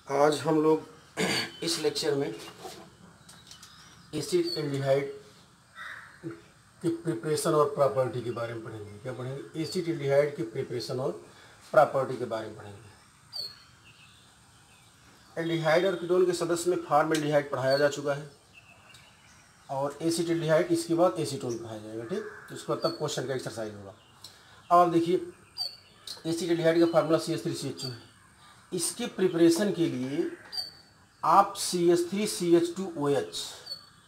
आज हम लोग इस लेक्चर में एसिड एल्डिहाइड की प्रिपरेशन और प्रॉपर्टी के बारे में पढ़ेंगे। क्या पढ़ेंगे? एसिड एल्डिहाइड की प्रिपरेशन और प्रॉपर्टी के बारे में पढ़ेंगे। एल्डिहाइड और कीटोन के सदस्य में फॉर्मल्डिहाइड पढ़ाया जा चुका है और एसिड एल्डिहाइड इसके बाद एसीटोन पढ़ाया जाएगा। ठीक, तो इसको तब क्वेश्चन का एक्सरसाइज होगा। अब आप देखिए, एसिड एल्डिहाइड का फार्मूला CH3CH2 है। इसके प्रिपरेशन के लिए आप CH3CH2OH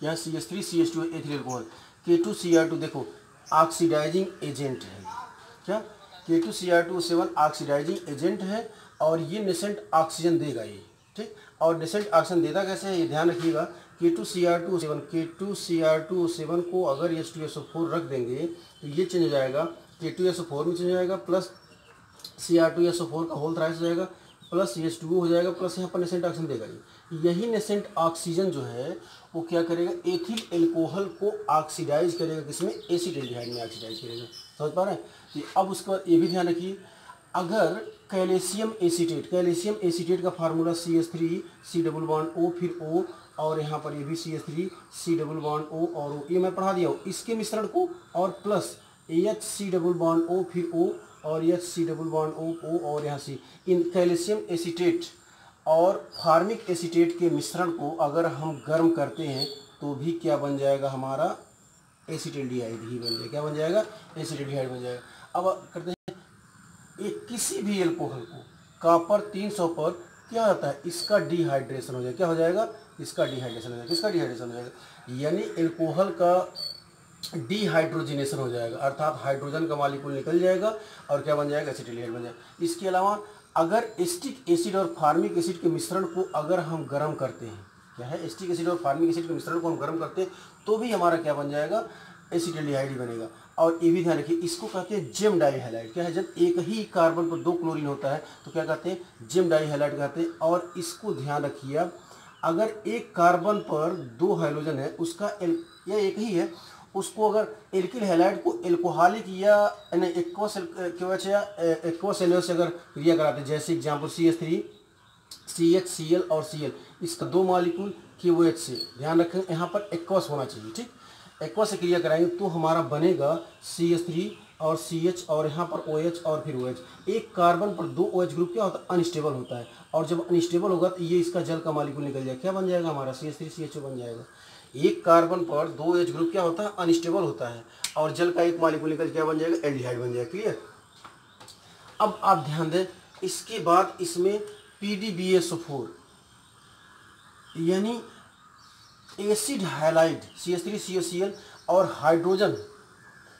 या CH3CH2 एथिल अल्कोहल K2Cr2, देखो ऑक्सीडाइजिंग एजेंट है। क्या K2Cr2O7 ऑक्सीडाइजिंग एजेंट है और ये नेसेंट ऑक्सीजन देगा ये। ठीक, और नेसेंट ऑक्सीजन देता कैसे है ये ध्यान रखिएगा। K2Cr2O7 को अगर H2SO4 रख देंगे तो ये चेंज हो जाएगा, K2SO4 में चेंज हो जाएगा, प्लस Cr2SO4 का होल थ्राइस हो जाएगा, प्लस H2O हो जाएगा, प्लस यहाँ पर नेसेंट ऑक्सीजन देगा यही नेसेंट ऑक्सीजन जो है वो क्या करेगा, एथिल एल्कोहल को ऑक्सीडाइज करेगा, किसमें? एसिड एल्डिहाइड में ऑक्सीडाइज करेगा। समझ पा रहे हैं? अब उसके बाद ये भी ध्यान रखिए, अगर कैल्शियम एसीटेट का फार्मूला CH3C+O फिर O और यहाँ पर ये भी CH3C+O और O, ये मैं पढ़ा दिया हूँ। इसके मिश्रण को और प्लस HC+O फिर O और HC+O और यहाँ C, इन कैल्शियम एसीटेट और फार्मिक एसीटेट के मिश्रण को अगर हम गर्म करते हैं तो भी क्या बन जाएगा, हमारा एसिड एल्डिहाइड ही बन जाएगा। क्या बन जाएगा? एसिड एल्डिहाइड बन जाएगा। अब करते हैं, एक किसी भी एल्कोहल को कॉपर 300 पर क्या होता है, इसका डिहाइड्रेशन हो जाएगा। क्या हो जाएगा? इसका डिहाइड्रेशन हो जाएगा। किसका डिहाइड्रेशन हो जाएगा? यानी एल्कोहल का डिहाइड्रोजिनेशन हो जाएगा, अर्थात हाइड्रोजन का मॉलिक्यूल निकल जाएगा और क्या बन जाएगा? एसिड एल्डिहाइड बन जाएगा। इसके अलावा अगर एस्टिक एसिड और फार्मिक एसिड के मिश्रण को अगर हम गर्म करते हैं, क्या है, एस्टिक एसिड और फार्मिक एसिड के मिश्रण को हम गर्म करते हैं तो भी हमारा क्या बन जाएगा? एसिड एल्डिहाइड ही बनेगा। और ये भी ध्यान रखिए, इसको कहते हैं जेम डाइहैलाइड। क्या है? जब एक ही कार्बन पर 2 क्लोरीन होता है तो क्या कहते हैं? जेम डाइहैलाइड कहते हैं। और इसको ध्यान रखिए आप, अगर एक कार्बन पर 2 हाइड्रोजन है, उसका यह एक ही है, उसको अगर एल्किल हैलाइड को एल्कोहलिक या एक्वस से अगर क्रिया कराते हैं, जैसे एग्जाम्पल CH3 CHCl और Cl, इसका 2 मॉलिक्यूल KOH से, ध्यान रखें यहाँ पर एक्वस होना चाहिए। ठीक, एक्वस से क्रिया कराएंगे तो हमारा बनेगा CH3 और CH और यहाँ पर OH और फिर OH। एक कार्बन पर 2 OH ग्रुप क्या होता है? अनस्टेबल होता है, और जब अनस्टेबल होगा तो ये इसका जल का मॉलिक्यूल निकल जाएगा। क्या बन जाएगा? हमारा CH3CHO बन जाएगा। एक कार्बन पर 2 OH ग्रुप क्या होता है? अनस्टेबल होता है, और जल का एक मॉलिक्यूल निकल क्या बन जाएगा? एल्डिहाइड बन जाएगा। क्लियर? अब आप ध्यान दें, इसके बाद इसमें PDBSO4 यानी एसिड हैलाइड CH3COCl और हाइड्रोजन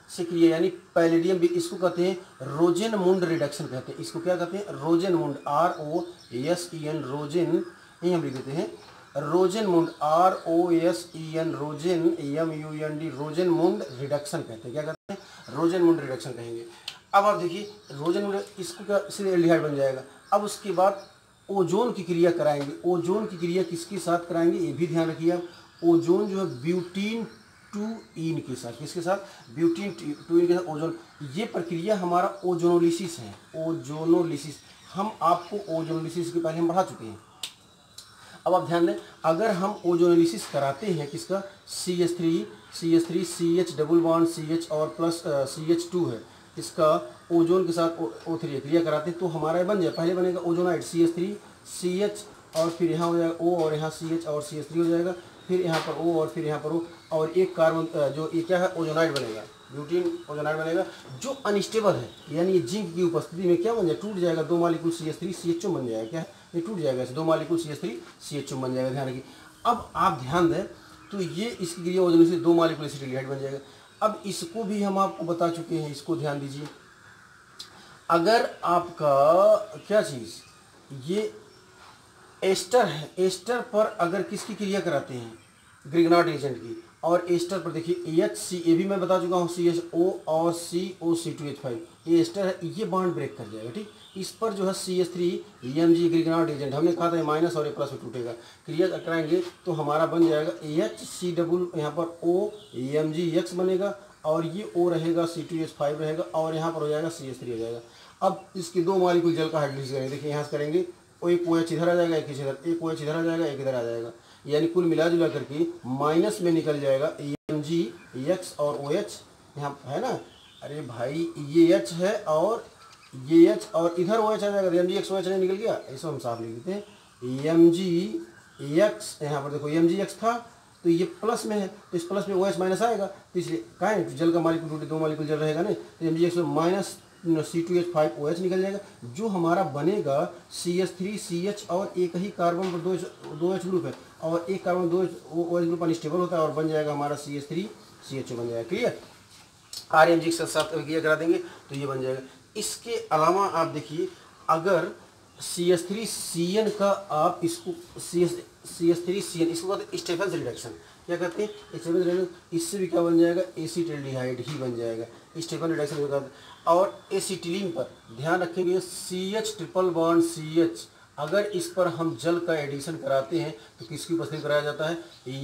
से क्रिया, यानी पैलेडियम भी, इसको कहते हैं रोजेनमुंड रिडक्शन कहते हैं। इसको क्या कहते हैं? रोजेनमुंड, ROSEN, रोजेन, यही हम लिख देते हैं रोजेनमुंड, ROSEN, रोजेन MUND, रोजेनमुंड रिडक्शन कहते हैं। क्या कहते हैं? रोजेनमुंड रिडक्शन कहेंगे। अब आप देखिए, रोजेनमुंड, इसको क्या, इसलिए एल्डिहाइड बन जाएगा। अब उसके बाद ओजोन की क्रिया कराएंगे। ओजोन की क्रिया किसके साथ कराएंगे ये भी ध्यान रखिए आप। ओजोन जो है ब्यूटीन 2इन के साथ, किसके साथ? ब्यूटीन 2इन के साथ ओजोन। ये प्रक्रिया हमारा ओजोनोलिसिस है। ओजोनोलिसिस हम आपको ओजोनोलिसिस के पहले हम पढ़ा चुके हैं। अब आप ध्यान दें, अगर हम ओजोनोलिसिस कराते हैं किसका? CH3 CH और प्लस CH2 है, इसका ओजोन के साथ O3 क्रिया कराते हैं तो हमारा बन जाए, पहले बनेगा ओजोनाइड CH3 CH और फिर यहाँ हो जाएगा O और यहाँ CH और CH3 हो जाएगा, फिर यहाँ पर O और फिर यहाँ पर O, और एक कार्बन जो ये क्या है? ओजोनाइड बनेगा, ब्यूटीन ओजोनाइड बनेगा जो अनस्टेबल है, यानी जिंक की उपस्थिति में क्या बन जाए? टूट जाएगा, 2 मॉलिक्यूल CH3CHO बन जाएगा। क्या है? ये टूट जाएगा, ऐसे 2 मॉलिक्यूल CH3CHO बन जाएगा। ध्यान रखिए। अब आप ध्यान दें तो ये इसकी क्रिया ओजोन से 2 मॉलिक्यूल एसिड एल्डिहाइड बन जाएगा। अब इसको भी हम आपको बता चुके हैं, इसको ध्यान दीजिए। अगर आपका क्या चीज़, ये एस्टर है, एस्टर पर अगर किसकी क्रिया कराते हैं? ग्रिग्नार्ड एजेंट की। और एस्टर पर देखिए HC, ये भी मैं बता चुका हूँ, CHO और COC2H5, ये एस्टर है, ये बॉन्ड ब्रेक कर जाएगा। ठीक, इस पर जो है CH3Mg ग्रिग्नार्ड एजेंट, हमने कहा था माइनस और प्लस में टूटेगा, क्रिया कराएंगे तो हमारा बन जाएगा HC डबल, यहाँ पर OMgX बनेगा, और ये O रहेगा, C2H5 रहेगा, और यहाँ पर हो जाएगा CH3 हो जाएगा। अब इसके 2 मॉलिक्यूल जल का हाइड्रोलिसिस करेंगे। देखिए यहाँ से करेंगे एक OH इधर आ जाएगा, एक एक OH इधर आ जाएगा, एक इधर आ जाएगा, यानी कुल मिला जुला करके माइनस में निकल जाएगा MgX और OH यहाँ है ना। अरे भाई ये H है और ये H और इधर OH आ जाएगा, MgX OH नहीं निकल गया, इसको हम साफ लिख देते हैं MgX। यहाँ पर देखो MgX था तो ये प्लस में है, तो इस प्लस में OH माइनस आएगा, तो इसलिए कहाँ है जल का मालिक्यूल टूटे, दो मालिक्यूल जल रहेगा नहीं, तो MgX में माइनस C2H5OH निकल जाएगा। जो हमारा बनेगा CH3CH और एक ही कार्बन पर दो H ग्रुप है और एक कार्बन दो OH ग्रुप अनस्टेबल होता है और बन जाएगा हमारा CH3CHO बन जाएगा। क्लियर, RMG के साथ क्रिया करा देंगे तो ये बन जाएगा। इसके अलावा आप देखिए, अगर CH3CN का आप इसको CH3CN इसको कहते हैं स्टेफेंस रिडक्शन, क्या कहते हैं स्टेफेंस रिडक्शन, इससे भी क्या बन जाएगा एसिटिल्डिहाइड ही बन जाएगा, स्टेफेंस रिडक्शन हो जाता है। और एसिटिलीन पर ध्यान रखेंगे CH ट्रिपल बॉन्ड CH, अगर इस पर हम जल का एडिशन कराते हैं तो किसकी उपस्थिति कराया जाता है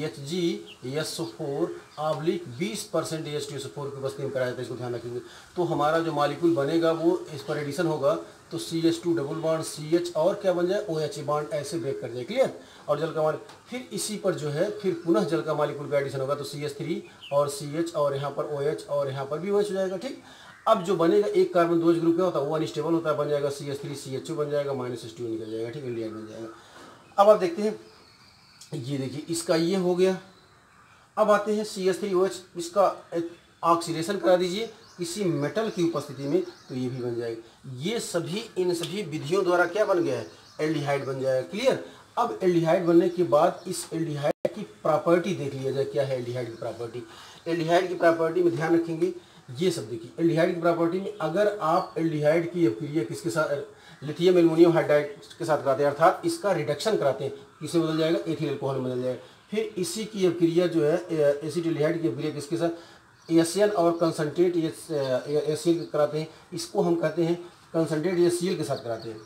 HgSO4 ऑब्लिक 20% H2SO4 की उपस्थिति में कराया जाता है, इसको ध्यान रखेंगे। तो हमारा जो मॉलिक्यूल बनेगा वो इस पर एडिशन होगा तो CH2 डबल बॉन्ड CH और क्या बन जाए OH बॉन्ड ऐसे ब्रेक कर जाए। क्लियर, और जल का मॉलिक्यूल फिर इसी पर जो है फिर पुनः जल का मॉलिक्यूल का एडिशन होगा तो CH3 और CH और यहाँ पर OH और यहाँ पर भी OH हो जाएगा। ठीक, अब जो बनेगा एक कार्बन दो ग्रुप क्या होता है वो अनस्टेबल होता है, बन जाएगा CH3CHO बन जाएगा, -H2 निकल जाएगा। ठीक, एल्डिहाइड बन जाएगा। अब आप देखते हैं, ये देखिए इसका ये हो गया। अब आते हैं CH3OH, इसका ऑक्सीडेशन करा दीजिए किसी मेटल की उपस्थिति में तो ये भी बन जाएगा। ये सभी इन सभी विधियों द्वारा क्या बन गया है एल्डिहाइड बन जाएगा। क्लियर, अब एल्डिहाइड बनने के बाद इस एल्डिहाइड की प्रॉपर्टी देख लिया जाए, क्या है एल्डिहाइड की प्रॉपर्टी। एल्डिहाइड की प्रॉपर्टी में ध्यान रखेंगे, ये सब देखिए एल्डिहाइड की प्रॉपर्टी में अगर आप एल्डिहाइड की अपक्रिया किसके साथ लिथियम एल्युमिनियम हाइड्राइड के साथ कराते हैं, अर्थात इसका रिडक्शन कराते हैं, किससे बदल जाएगा एथिल अल्कोहल में बदल जाएगा। फिर इसी की अपक्रिया जो है एसिटिल्डिहाइड की अपक्रिया किसके साथ HCl और कंसंट्रेट HCl कराते हैं, इसको हम कहते हैं कंसंट्रेट HCl के साथ कराते हैं,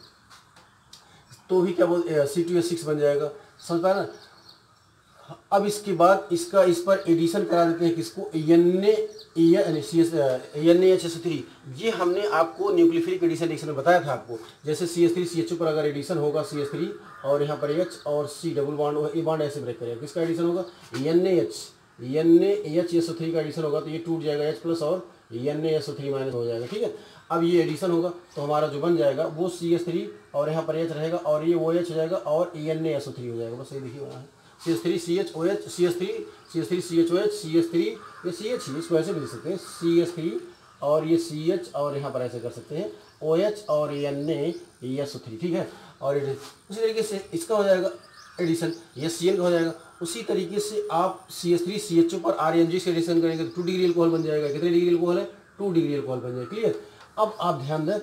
तो भी क्या बोलते C2H6 बन जाएगा। समझ पाए ना। अब इसके बाद इसका इस पर एडिशन करा देते हैं किसको NaHSO3। ये हमने आपको न्यूक्लियोफिलिक एडिशन में बताया था आपको, जैसे CH3CHO पर अगर एडिशन होगा CH3 और यहाँ पर H और C double bond a bond ऐसे ब्रेक करेगा, किसका एडिशन होगा NaHSO3 का एडिशन होगा तो ये टूट जाएगा H प्लस और NaSO3 माइनस हो जाएगा। ठीक है, अब ये एडिशन होगा तो हमारा जो बन जाएगा वो CH3 और यहाँ पर H रहेगा और ये OH हो जाएगा और NaSO3 हो जाएगा। बस ये देखिए वहाँ है CH3CHOH CH3CHOH CH3 ये CH ही, इसको ऐसे भी लिख सकते हैं CH3 और ये CH और यहाँ पर ऐसे कर सकते हैं OH और NaSO3। ठीक है, और उसी तरीके से इसका हो जाएगा एडिशन, ये Cl का हो जाएगा। उसी तरीके से आप CH3CHO पर RMG से एडिशन करेंगे तो 2 डिग्री अल्कोहल बन जाएगा। कितने डिग्री अल्कोहल है 2 डिग्री अल्कोहल बन जाएगा। क्लियर, अब आप ध्यान दें,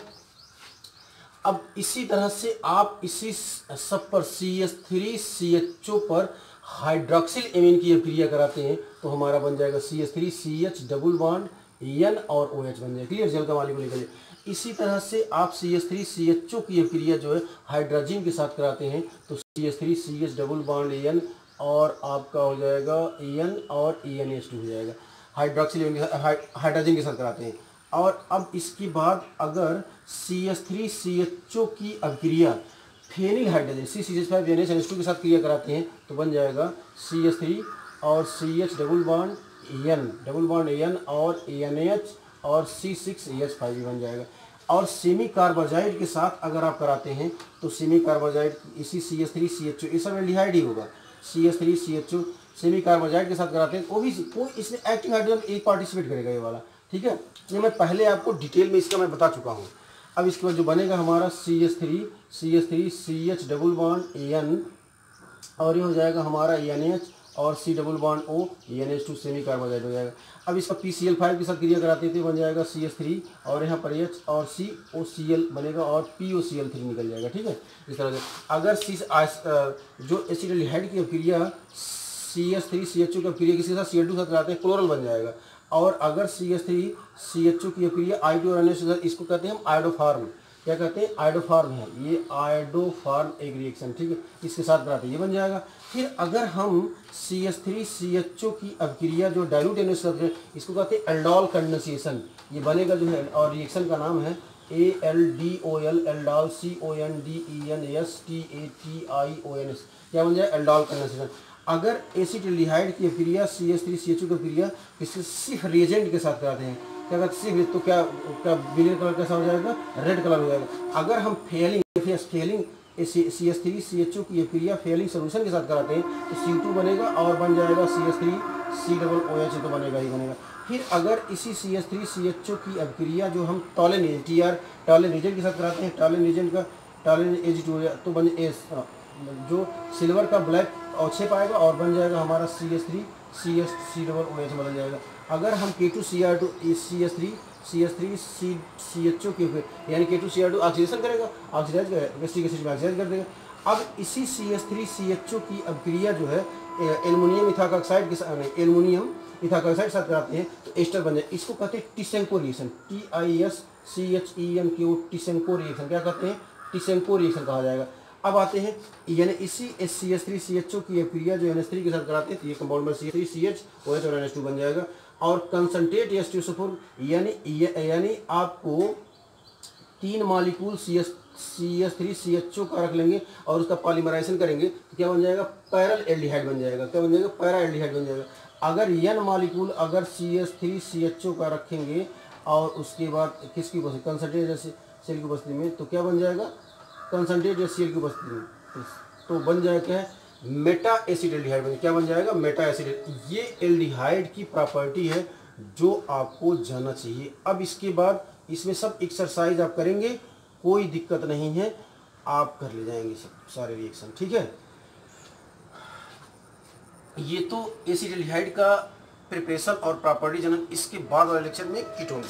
अब इसी तरह से आप इसी सब पर CH3CHO पर हाइड्रोक्सिल एमीन की अपक्रिया कराते हैं तो हमारा बन जाएगा CH3CH डबल बॉन्ड N और OH बन जाएगा। क्लियर, जल का मॉलिक्यूल निकल जाए। इसी तरह से आप CH3CHO की अपक्रिया जो है हाइड्रोजन के साथ कराते हैं तो CH3CH डबल बॉन्ड N और आपका हो जाएगा N और NH2 हो जाएगा। हाइड्रोक्सिल एमीन हाइड्रोजन के साथ कराते हैं। और अब इसके बाद अगर CH3CHO की अपक्रिया फेनिल हाइड्रोजन CH5NH2 के साथ क्रिया कराते हैं तो बन जाएगा CH3 और CH डबल बॉन्ड N और NH और C6H5 बन जाएगा। और सेमी कार्बोजाइड के साथ अगर आप कराते हैं तो सेमी कार्बोजाइड इसी CH3CHO ये सब एल्डिहाइड ही होगा। CH3CHO सेमी कार्बोजाइड के साथ कराते हैं वो भी कोई इसमें एक्टिव हाइड्रोजन एक पार्टिसिपेट करेगा ये वाला। ठीक है, ये मैं पहले आपको डिटेल में इसका मैं बता चुका हूँ। अब इसके बाद जो बनेगा हमारा CH3CH डबल बॉन्ड N और ये हो जाएगा हमारा NH और C double bond O NH2 semicarbazide हो जाएगा। अब इसका PCl5 के साथ क्रिया कराते थे बन जाएगा CH3 और यहाँ पर H और COCl बनेगा और POCl3 निकल जाएगा। ठीक है, इस तरह से अगर जो एसिटिल्डिहाइड की अपक्रिया CH3CHO की अपक्रिया किसी के साथ Cl2 के साथ कराते हैं क्लोरल बन जाएगा। और अगर CH3CHO की अपक्रिया I2 और NH2 इसको कहते हैं हम आयोडोफार्म, क्या कहते हैं आयोडोफार्म है, ये आयोडोफार्म एक रिएक्शन। ठीक है, इसके साथ कराते हैं ये बन जाएगा। फिर अगर हम CH3CHO की अपक्रिया जो डाइल्यूट NH2 इसको कहते हैं एल्डोल कंडेंसेशन, ये बनेगा जो है और रिएक्शन का नाम है ALDOL एल्डोल CONDENSTATIONS क्या बन जाए एल्डोल कंडेंसेशन। अगर एसिटिल्डिहाइड की अभिक्रिया CH3CHO की अभिक्रिया किसी सिर्फ रिएजेंट के साथ कराते हैं क्या कहते सिर्फ, तो क्या क्या विलेन कलर कैसा हो जाएगा रेड कलर हो जाएगा। अगर हम फेलिंग CH3CHO की अभिक्रिया फेलिंग सोल्यूशन के साथ कराते हैं तो CO2 बनेगा और बन जाएगा CH3COOH तो बनेगा ही बनेगा। फिर अगर इसी CH3CHO की अभिक्रिया जो हम टॉलिन एजेंट के साथ कराते हैं, टॉलिन एजेंट का टॉलिन Ag2 तो बन जो सिल्वर का ब्लैक औछे पाएगा और बन जाएगा हमारा CH3COOH बदल जाएगा। अगर हम K2Cr2 CH3CHO की यानी K2Cr2 ऑक्सीडेशन करेगा, ऑक्सीडाइज गैस्ट्रिक एसिड में ऑक्सीडाइज कर देगा। अब इसी CH3CHO की अभिक्रिया जो है एल्युमिनियम इथाकऑक्साइड के साथ एल्युमिनियम इथाकऑक्साइड के साथ कराते हैं तो एस्टर बन जाए। इसको कहते हैं टिसेंको रिएक्शन, TISCHENKO टिसेंको रिएक्शन क्या कहते हैं टिसेंको रिएक्शन कहा जाएगा। अब आते हैं यानी इसी CH3CHO की अभिक्रिया जो NH3 के साथ कराते हैं तो ये कंपाउंड में CH3CHOH और NH2 बन जाएगा। और कंसंट्रेट H2SO4 यानी आपको 3 मॉलिक्यूल CH3CHO का रख लेंगे और उसका पॉलीमराइजेशन करेंगे तो क्या बन जाएगा पैरल एल्डिहाइड बन जाएगा। क्या बन जाएगा पैरा एल्डिहाइड बन जाएगा। अगर N मॉलिक्यूल अगर CH3CHO का रखेंगे और उसके बाद किसकी उपस्थिति कंसंट्रेट सेल की उपस्थिति में तो क्या बन जाएगा कंसंट्रेट HCl की उपस्थिति में तो बन जाएगा क्या है मेटा एसिड एल्डिहाइड बन क्या बन जाएगा मेटा एसिड। ये एल्डिहाइड की प्रॉपर्टी है जो आपको जानना चाहिए। अब इसके बाद इसमें सब एक्सरसाइज आप करेंगे, कोई दिक्कत नहीं है, आप कर ले जाएंगे सब सारे रिएक्शन, ठीक है। ये तो एसिड एल्डिहाइड का प्रिपरेशन और प्रॉपर्टी जनरल। इसके बाद वाले लेक्चर में कीटोन।